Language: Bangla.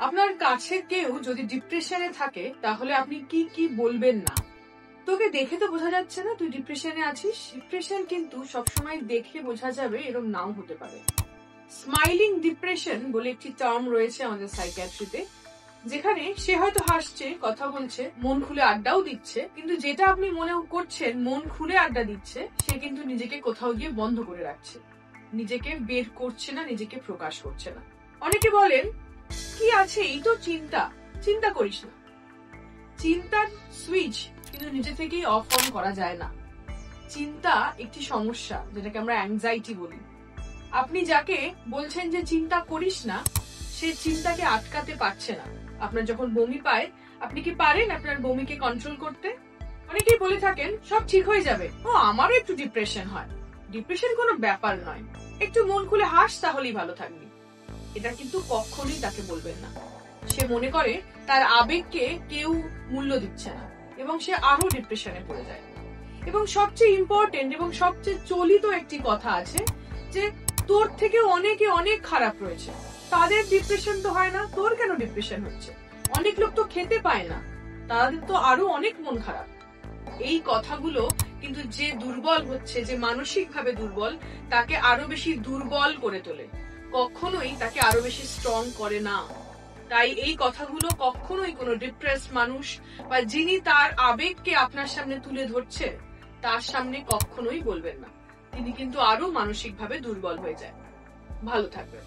আপনার কাছের কেউ যদি ডিপ্রেশনে থাকে তাহলে আপনি কি কি বলবেন না? তোকে দেখে তো বোঝা যাচ্ছে না তুই ডিপ্রেশনে আছিস। ডিপ্রেশন কিন্তু সবসময় দেখে বোঝা যাবে, এরকম নাও হতে পারে। স্মাইলিং ডিপ্রেশন বলে একটি টার্ম রয়েছে আমাদের সাইকিয়াট্রিতে, যেখানে সে হয়তো হাসছে, কথা বলছে, মন খুলে আড্ডাও দিচ্ছে, কিন্তু যেটা আপনি মনে করছেন মন খুলে আড্ডা দিচ্ছে, সে কিন্তু নিজেকে কোথাও গিয়ে বন্ধ করে রাখছে, নিজেকে বের করছে না, নিজেকে প্রকাশ করছে না। অনেকে বলেন কি আছে, এই তো চিন্তা, চিন্তা করিস না। চিন্তার সুইচ কিন্তু নিজে থেকেই অফ অন করা যায় না। চিন্তা একটি সমস্যা, যেটাকে আমরা অ্যাংজাইটি বলি। আপনি যাকে বলছেন যে চিন্তা করিস না, সে চিন্তাকে আটকাতে পারছে না। আপনার যখন বমি পায়, আপনি কি পারেন আপনার বমিকে কন্ট্রোল করতে? অনেকেই বলে থাকেন সব ঠিক হয়ে যাবে, ও আমারও একটু ডিপ্রেশন হয়। ডিপ্রেশন কোনো ব্যাপার নয়, একটু মন খুলে হাস, তাহলেই ভালো থাকবি। এটা কিন্তু কখনোই তাকে বলবেন না। সে মনে করে তার আবেগকে কেউ মূল্য দিচ্ছে না এবং সে আরো ডিপ্রেশনে পড়ে যায়। এবং সবচেয়ে ইম্পর্টেন্ট এবং সবচেয়ে চলিত একটি কথা আছে যে তোর থেকে অনেকে অনেক খারাপ রয়েছে, তাদের ডিপ্রেশন তো হয় না, তোর কেন ডিপ্রেশন হচ্ছে? অনেক লোক তো খেতে পায় না, তাদের তো আরো অনেক মন খারাপ। এই কথাগুলো কিন্তু যে দুর্বল হচ্ছে, যে মানসিক ভাবে দুর্বল, তাকে আরো বেশি দুর্বল করে তোলে, কখনোই তাকে আরো বেশি স্ট্রং করে না। তাই এই কথাগুলো কখনোই কোনো ডিপ্রেস মানুষ বা যিনি তার আবেগকে আপনার সামনে তুলে ধরছে তার সামনে কখনোই বলবেন না। তিনি কিন্তু আরো মানসিকভাবে দুর্বল হয়ে যায়। ভালো থাকবেন।